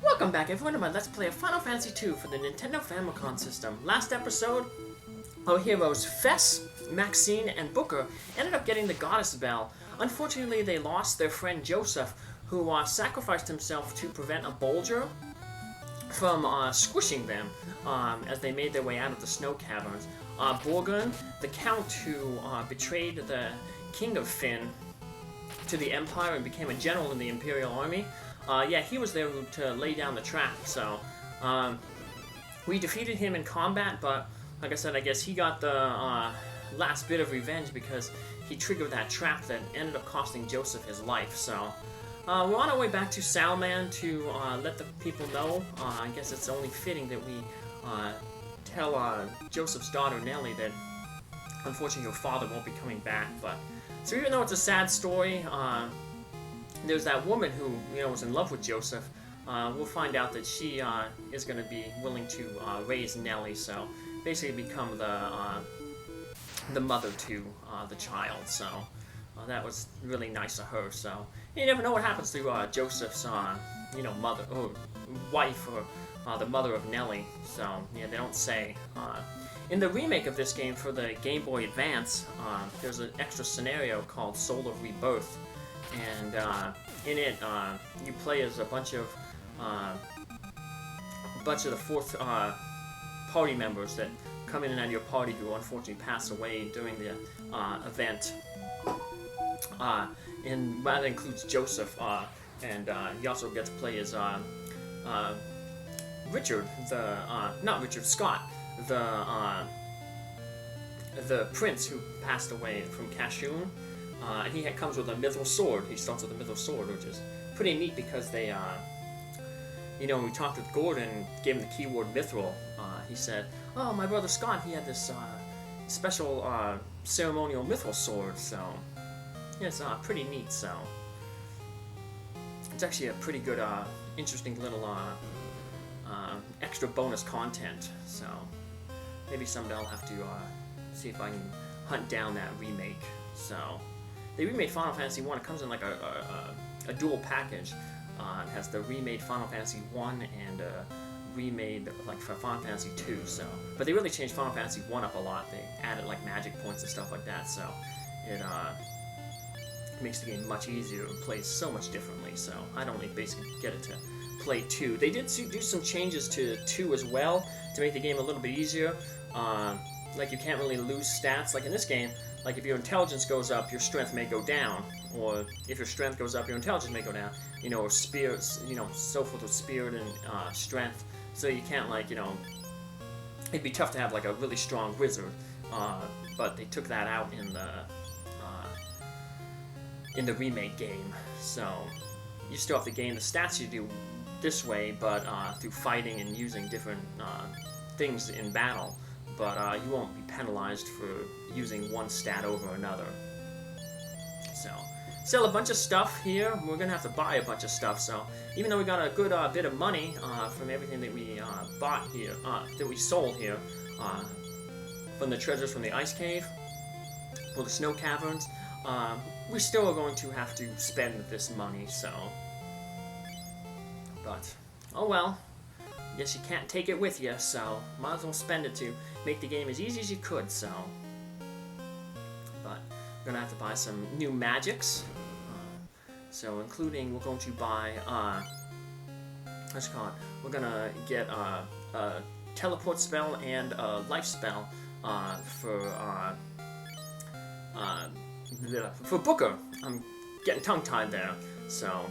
Welcome back everyone to my Let's Play of Final Fantasy II for the Nintendo Famicom system. Last episode, our heroes Fess, Maxine, and Booker ended up getting the Goddess Bell. Unfortunately, they lost their friend Josef, who sacrificed himself to prevent a Bolger from squishing them as they made their way out of the snow caverns. Borghan, the Count who betrayed the King of Finn to the Empire and became a general in the Imperial Army, yeah, he was there to lay down the trap, so we defeated him in combat, but like I said, I guess he got the last bit of revenge because he triggered that trap that ended up costing Josef his life, so we're on our way back to Salamand to let the people know. I guess it's only fitting that we tell Josef's daughter Nellie that unfortunately her father won't be coming back, but so even though it's a sad story, there's that woman who, was in love with Josef. We'll find out that she is going to be willing to raise Nellie, so basically become the mother to the child. So that was really nice of her. So you never know what happens to Joseph's, mother or wife or the mother of Nellie. So yeah, they don't say. In the remake of this game for the Game Boy Advance, there's an extra scenario called Solar Rebirth. And in it, you play as a bunch of the fourth party members that come in and out of your party who unfortunately pass away during the event. And that includes Josef, and you also get to play as Richard, Scott, the prince who passed away from Kashuan. And he comes with a mithril sword. He starts with a mithril sword, which is pretty neat because they, when we talked with Gordon and gave him the keyword mithril, he said, "Oh, my brother Scott, he had this special ceremonial mithril sword." So yeah, it's pretty neat. So it's actually a pretty good, interesting little extra bonus content. So maybe someday I'll have to see if I can hunt down that remake. So. They remade Final Fantasy 1. It comes in like a dual package. It has the remade Final Fantasy 1 and remade like for Final Fantasy 2. So, but they really changed Final Fantasy 1 up a lot. They added like magic points and stuff like that. So it makes the game much easier and plays so much differently. So I'd only basically get it to play 2. They did do some changes to 2 as well to make the game a little bit easier. Like you can't really lose stats. Like in this game, like if your intelligence goes up, your strength may go down, or if your strength goes up, your intelligence may go down. Or spirits, so forth with spirit and strength. So you can't it'd be tough to have like a really strong wizard. But they took that out in the remake game. So you still have to gain the stats you do this way, but through fighting and using different things in battle. But you won't be penalized for using one stat over another. So, sell a bunch of stuff here. We're going to have to buy a bunch of stuff. So, even though we got a good bit of money from everything that we bought here, that we sold here, from the treasures from the ice cave, or the snow caverns, we still are going to have to spend this money. So, but, oh well. Guess you can't take it with you, so might as well spend it to make the game as easy as you could, so. But we're going to have to buy some new magics. So including, we're going to buy, let's call it, we're going to get a teleport spell and a life spell for Booker. I'm getting tongue-tied there, so.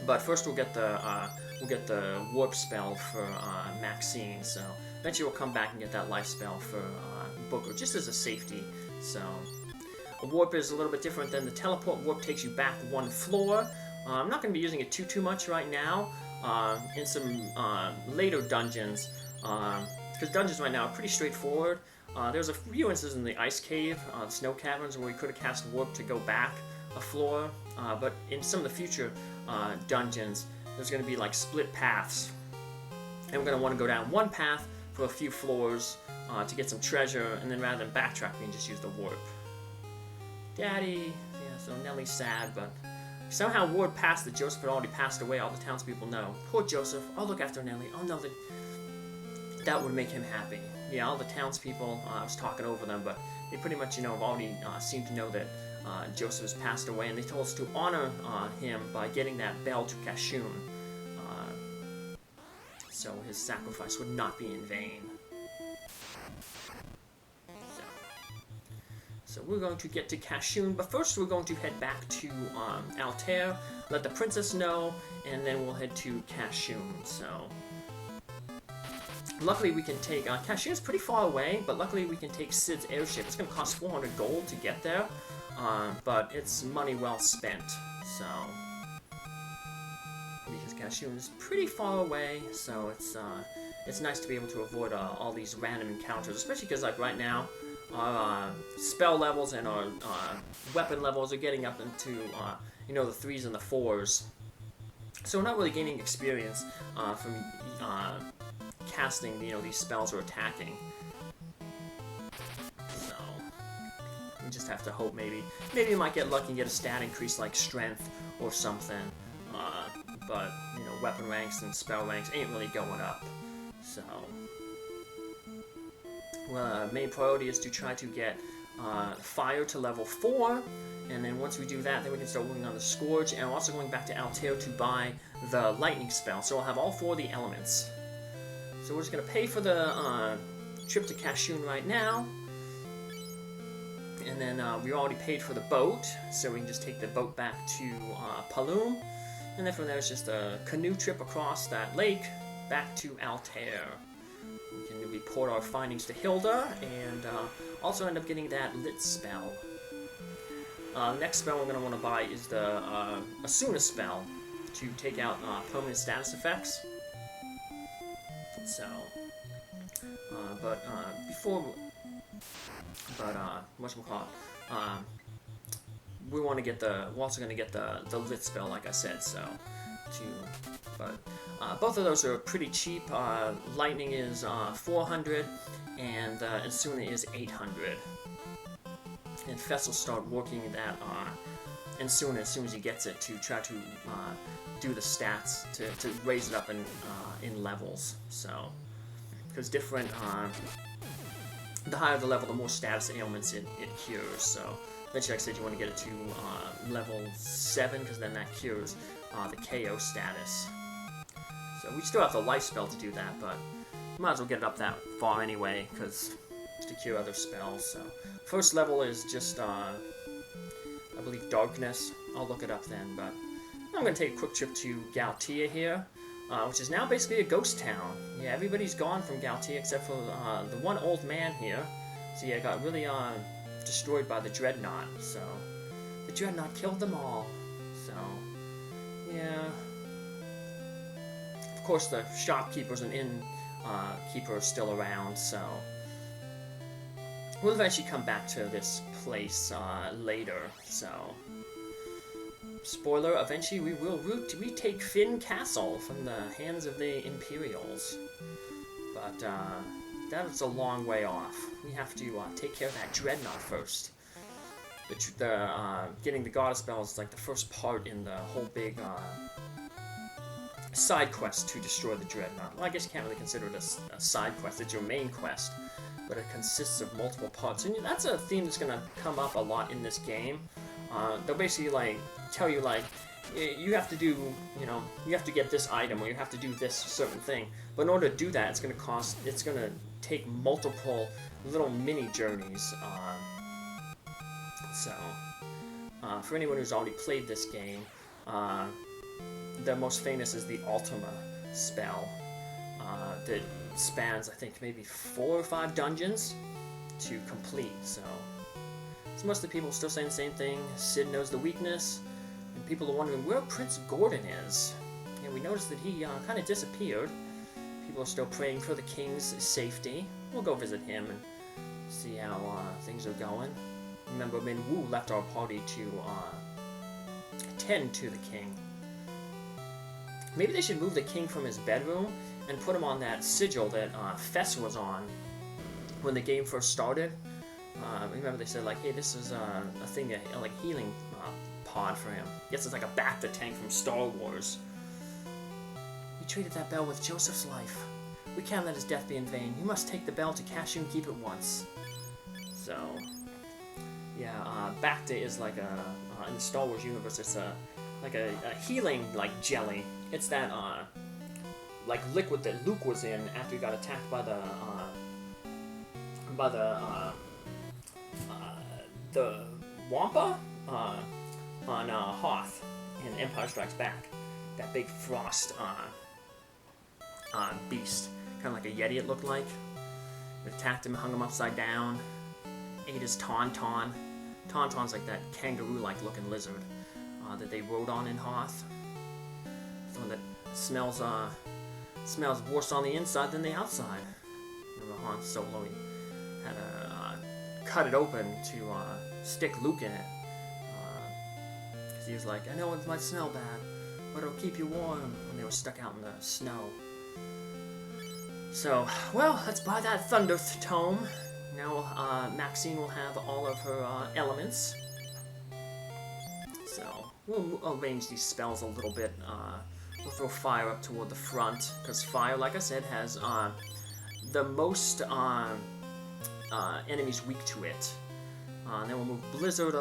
But first we'll get the warp spell for Maxine, so eventually we'll come back and get that life spell for Booker, just as a safety. So a warp is a little bit different than the teleport. Warp takes you back one floor. I'm not going to be using it too much right now. In some later dungeons, because dungeons right now are pretty straightforward. There's a few instances in the ice cave, the snow caverns, where we could have cast warp to go back a floor, but in some of the future dungeons, there's going to be like split paths, and we're going to want to go down one path for a few floors to get some treasure, and then rather than backtrack, we can just use the warp. Daddy, yeah, so Nellie's sad, but Somehow word passed that Joseph had already passed away. All the townspeople know. Poor Joseph. I'll look after Nellie. I'll know that would make him happy. Yeah, all the townspeople, I was talking over them, but they pretty much, have already seemed to know that Joseph has passed away, and they told us to honor him by getting that bell to Kashuan, so his sacrifice would not be in vain. So we're going to get to Kashuan, but first we're going to head back to Altair, let the princess know, and then we'll head to Kashuan. So luckily we can take, Kashuan's pretty far away, but luckily we can take Sid's airship. It's going to cost 400 gold to get there, but it's money well spent, so, because Kashuan is pretty far away, so it's nice to be able to avoid all these random encounters, especially because, like, right now, our spell levels and our weapon levels are getting up into, the 3s and the 4s, so we're not really gaining experience from casting, these spells or attacking. So we just have to hope maybe we might get lucky and get a stat increase like strength or something. But weapon ranks and spell ranks ain't really going up. So main priority is to try to get fire to level 4, and then once we do that, then we can start working on the Scourge, and we're also going back to Altair to buy the lightning spell, so we'll have all 4 of the elements. So we're just going to pay for the trip to Kashuan right now. And then we already paid for the boat, so we can just take the boat back to Paloom. And then from there it's just a canoe trip across that lake back to Altair. We can report our findings to Hilda, and also end up getting that lit spell. Next spell we're going to want to buy is the Asuna spell to take out permanent status effects. So, we want to get we're also going to get the lit spell, like I said, so, both of those are pretty cheap. Lightning is 400, and Asuna is 800. And Fess will start working that Asuna as soon as he gets it to try to do the stats to raise it up in levels. So, because different, the higher the level, the more status ailments it cures. So, eventually, like I said, you want to get it to level 7, because then that cures the KO status. So we still have the life spell to do that, but might as well get it up that far anyway, because to cure other spells. So first level is just I believe darkness. I'll look it up then, but I'm going to take a quick trip to Galtia here, which is now basically a ghost town. Yeah, everybody's gone from Galtia except for the one old man here. So yeah, got really destroyed by the Dreadnaught. So the Dreadnaught killed them all. So yeah. Of course, the shopkeepers and innkeeper are still around. So we'll eventually come back to this place later. So. Spoiler, eventually we will retake Finn Castle from the hands of the Imperials. But, that's a long way off. We have to take care of that Dreadnaught first. Getting the goddess spell is like the first part in the whole big, side quest to destroy the Dreadnaught. Well, I guess you can't really consider it a side quest, it's your main quest. But it consists of multiple parts. And that's a theme that's going to come up a lot in this game. They'll basically, tell you, you have to do, you have to get this item, or you have to do this certain thing. But in order to do that, it's going to take multiple little mini journeys. For anyone who's already played this game, the most famous is the Ultima spell, that spans, I think, maybe 4 or 5 dungeons to complete, so most of the people are still saying the same thing. Sid knows the weakness, and people are wondering where Prince Gordon is. And we noticed that he kind of disappeared. People are still praying for the king's safety. We'll go visit him and see how things are going. Remember, Min Wu left our party to tend to the king. Maybe they should move the king from his bedroom and put him on that sigil that Fess was on when the game first started. Remember they said, hey, this is a thing, like healing pod for him. Yes, it's like a Bacta tank from Star Wars. We traded that bell with Joseph's life. We can't let his death be in vain. You must take the bell to Kashuan Keep at once. So, yeah, Bacta is like a, in the Star Wars universe, it's like a healing, like, jelly. It's that, like, liquid that Luke was in after he got attacked by the Wampa, on, Hoth in Empire Strikes Back. That big frost, beast. Kind of like a Yeti, it looked like. It attacked him, hung him upside down, ate his tauntaun. Tauntaun's like that kangaroo-like looking lizard that they rode on in Hoth. It's the one that smells worse on the inside than the outside. Remember Han Solo, he had to cut it open to stick Luke in it. Because he was like, I know it might smell bad, but it'll keep you warm, when they were stuck out in the snow. So, well, let's buy that Thunder Tome. Now, Maxine will have all of her elements. So, we'll arrange these spells a little bit. We'll throw fire up toward the front, because fire, like I said, has the most enemies weak to it. Then we'll move Blizzard,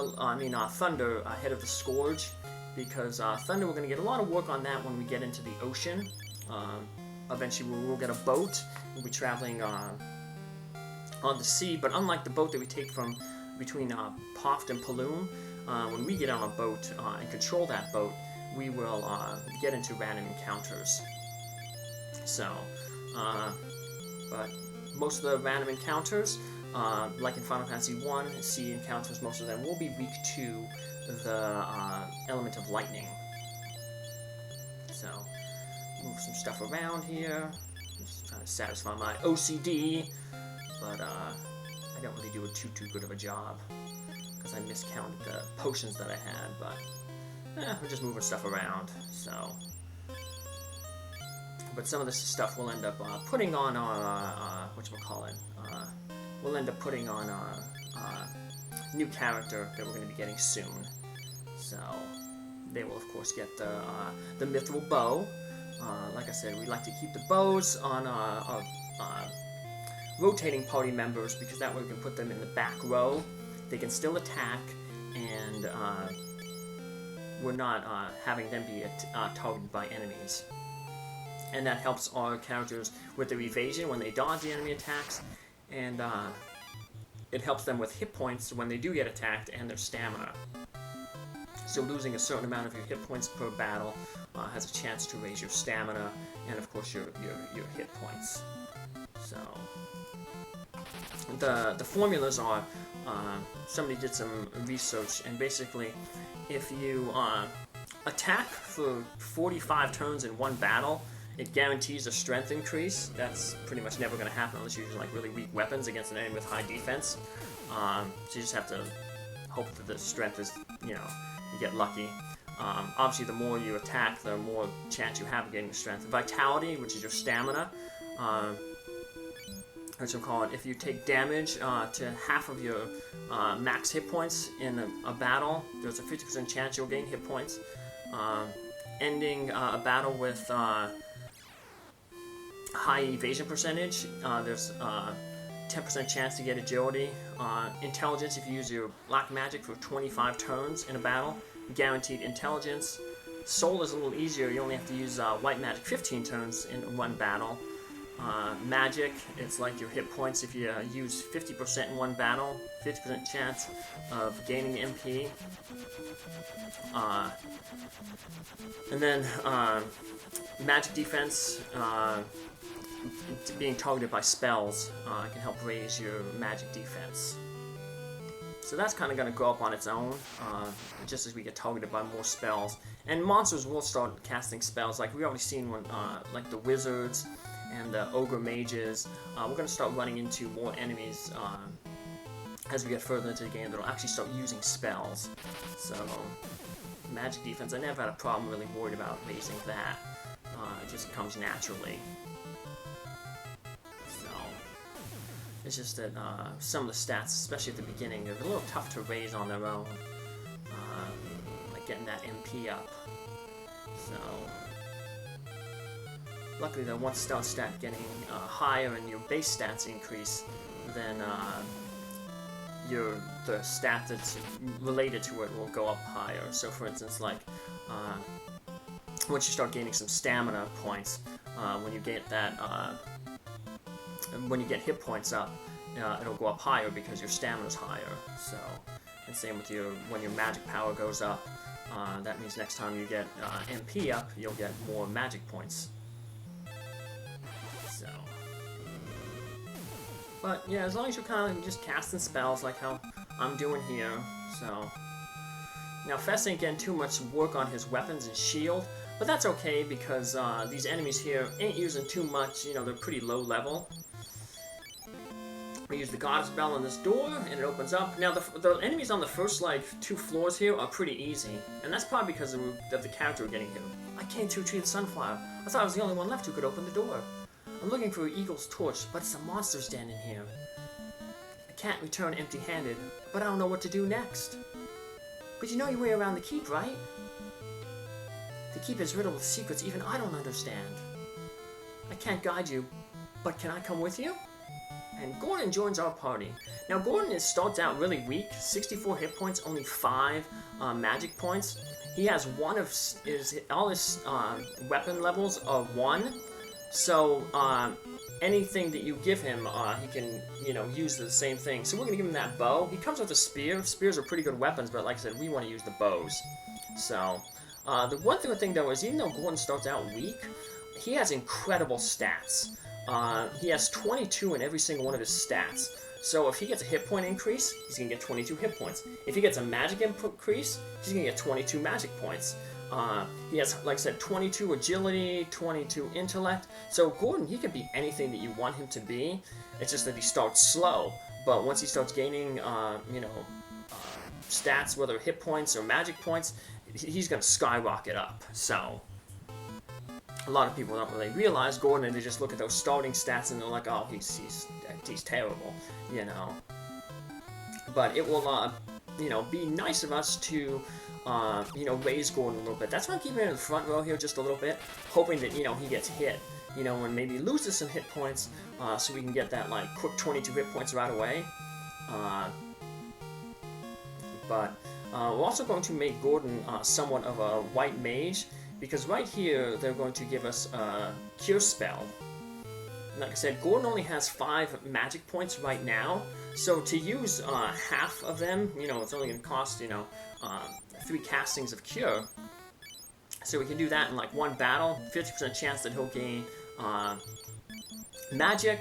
Thunder ahead of the Scourge, because Thunder, we're going to get a lot of work on that when we get into the ocean. Eventually we'll get a boat. We'll be traveling on the sea, but unlike the boat that we take from between Poft and Paloom, when we get on a boat and control that boat, we will get into random encounters. So, but most of the random encounters, like in Final Fantasy 1, sea encounters, most of them will be weak to the element of lightning. So, move some stuff around here. Just trying to satisfy my OCD, but I don't really do too good of a job because I miscounted the potions that I had. But we're just moving stuff around. So, but some of this stuff we'll end up putting on our we'll end up putting on our new character that we're going to be getting soon. So they will of course get the mithril bow. Like I said, we like to keep the bows on our rotating party members, because that way we can put them in the back row. They can still attack, and we're not having them be targeted by enemies. And that helps our characters with their evasion when they dodge the enemy attacks, and it helps them with hit points when they do get attacked, and their stamina. So losing a certain amount of your hit points per battle has a chance to raise your stamina and, of course, your hit points. So the formulas are, somebody did some research, and basically, if you attack for 45 turns in one battle, it guarantees a strength increase. That's pretty much never going to happen unless you're using like really weak weapons against an enemy with high defense. So you just have to hope that the strength is, you get lucky. Obviously, the more you attack, the more chance you have of getting the strength. Vitality, which is your stamina, which we'll call it. If you take damage to half of your max hit points in a battle, there's a 50% chance you'll gain hit points. Ending a battle with high evasion percentage, there's a 10% chance to get agility. Intelligence, if you use your black magic for 25 turns in a battle, guaranteed intelligence. Soul is a little easier, you only have to use white magic 15 turns in one battle. Magic, it's like your hit points. If you use 50% in one battle, 50% chance of gaining MP. And then magic defense, being targeted by spells can help raise your magic defense. So that's kind of going to go up on its own, just as we get targeted by more spells. And monsters will start casting spells, like we've already seen when, like the wizards and the ogre mages. We're going to start running into more enemies as we get further into the game that'll actually start using spells. So, magic defense, I never had a problem really worried about raising that. It just comes naturally. So, it's just that some of the stats, especially at the beginning, are a little tough to raise on their own. Like getting that MP up. So, luckily though, once you start getting higher and your base stats increase, then the stat that's related to it will go up higher. So for instance, like, once you start gaining some stamina points, when you get that, when you get hit points up, it'll go up higher because your stamina's higher. So, and same with when your magic power goes up, that means next time you get MP up, you'll get more magic points. So, but yeah, as long as you're kind of just casting spells like how I'm doing here. So, now Fess ain't getting too much work on his weapons and shield, but that's okay because these enemies here ain't using too much. You know, they're pretty low level. We use the goddess bell on this door, and it opens up. Now, the enemies on the first, like, 2 floors here are pretty easy, and that's probably because of the character we're getting here. I came to retrieve the sunfire. I thought I was the only one left who could open the door. I'm looking for Eagle's torch, but it's a monster standing here. I can't return empty-handed, but I don't know what to do next. But you know your way around the keep, right? The keep is riddled with secrets even I don't understand. I can't guide you, but can I come with you? And Gordon joins our party. Now Gordon starts out really weak, 64 hit points, only 5 magic points. He has all his weapon levels are 1, so anything that you give him, he can, you know, use the same thing. So we're gonna give him that bow. He comes with a spear. Spears are pretty good weapons, but like I said, we want to use the bows. So the one thing though is, even though Gordon starts out weak, he has incredible stats. He has 22 in every single one of his stats. So if he gets a hit point increase, he's going to get 22 hit points. If he gets a magic increase, he's going to get 22 magic points. He has, like I said, 22 agility, 22 intellect. So Gordon, he can be anything that you want him to be. It's just that he starts slow. But once he starts gaining, stats, whether hit points or magic points, he's going to skyrocket up. So a lot of people don't really realize Gordon, and they just look at those starting stats and they're like, oh, he's terrible, you know. But it will, be nice of us to, raise Gordon a little bit. That's why I'm keeping him in the front row here just a little bit, hoping that, he gets hit, and maybe loses some hit points, so we can get that, like, quick 22 hit points right away. But we're also going to make Gordon somewhat of a white mage, because right here, they're going to give us a cure spell. Like I said, Gordon only has 5 magic points right now, so to use half of them, it's only going to cost, 3 castings of cure. So we can do that in like 1 battle, 50% chance that he'll gain magic.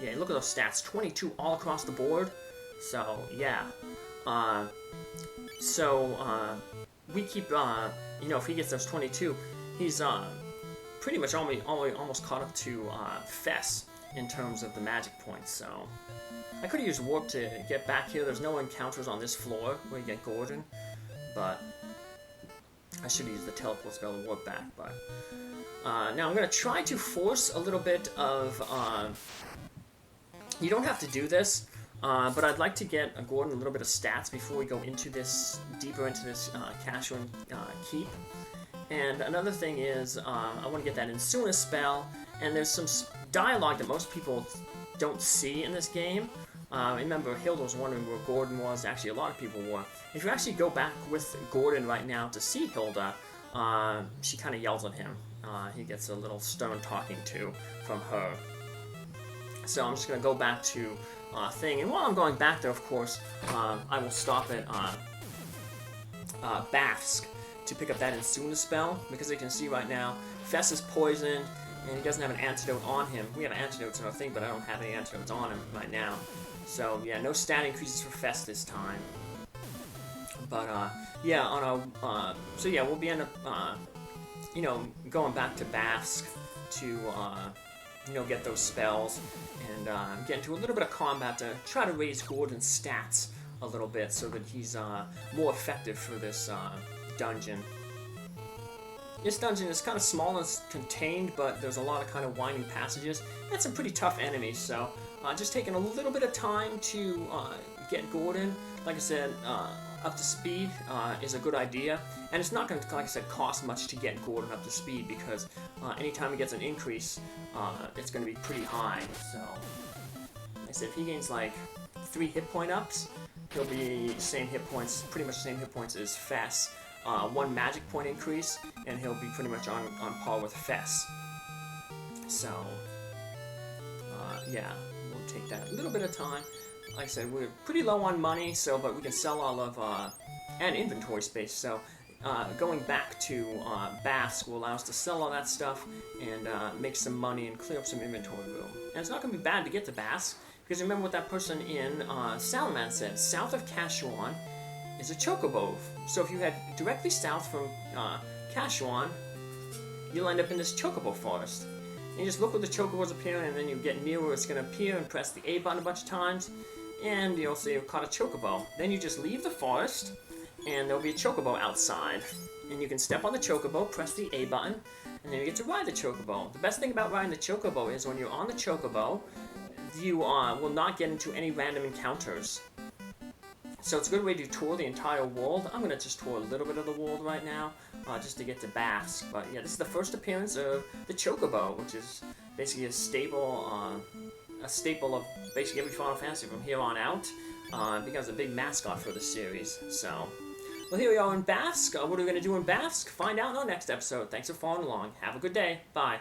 Yeah, look at those stats, 22 all across the board. So, yeah. We keep, if he gets those 22, he's pretty much almost caught up to Fess in terms of the magic points. So I could have used Warp to get back here. There's no encounters on this floor where you get Gordon, but I should have used the teleport spell to warp back. But now I'm going to try to force a little bit of... you don't have to do this. But I'd like to get Gordon a little bit of stats before we go deeper into this Kashuan Keep. And another thing is, I want to get that Insuna spell, and there's some dialogue that most people don't see in this game. Remember, Hilda was wondering where Gordon was. Actually, a lot of people were. If you actually go back with Gordon right now to see Hilda, she kind of yells at him. He gets a little stern talking to from her. So I'm just going to go back to thing. And while I'm going back there, of course, I will stop at Bathsk to pick up that Insuna spell, because as you can see right now, Fess is poisoned, and he doesn't have an antidote on him. We have antidotes in our thing, but I don't have any antidotes on him right now. So, yeah, no stat increases for Fess this time. But, yeah, we'll be end up, going back to Bathsk to, get those spells, and get into a little bit of combat to try to raise Gordon's stats a little bit so that he's more effective for this dungeon. This dungeon is kind of small and contained, but there's a lot of kind of winding passages and some pretty tough enemies, so just taking a little bit of time to get Gordon. Like I said, up to speed is a good idea, and it's not going to, like I said, cost much to get Gordon up to speed because anytime he gets an increase, it's going to be pretty high. So, like I said, if he gains like 3 hit point ups, he'll be same hit points, pretty much the same hit points as Fess. 1 magic point increase, and he'll be pretty much on par with Fess. So, yeah, we'll take that a little bit of time. Like I said, we're pretty low on money, but we can sell all of, and inventory space, so going back to Basque will allow us to sell all that stuff and make some money and clear up some inventory room. And it's not going to be bad to get to Basque, because remember what that person in Salamand said, south of Kashuan is a chocobo. So if you head directly south from Kashuan, you'll end up in this chocobo forest. And you just look where the chocobos appear, and then you get near where it's going to appear and press the A button a bunch of times, and you'll see you've caught a chocobo. Then you just leave the forest, and there'll be a chocobo outside. And you can step on the chocobo, press the A button, and then you get to ride the chocobo. The best thing about riding the chocobo is when you're on the chocobo, you will not get into any random encounters. So it's a good way to tour the entire world. I'm going to just tour a little bit of the world right now, just to get to Basque. But yeah, this is the first appearance of the chocobo, which is basically a staple of basically every Final Fantasy from here on out. It becomes a big mascot for the series. So, well, here we are in Basque. What are we going to do in Basque? Find out in our next episode. Thanks for following along. Have a good day. Bye.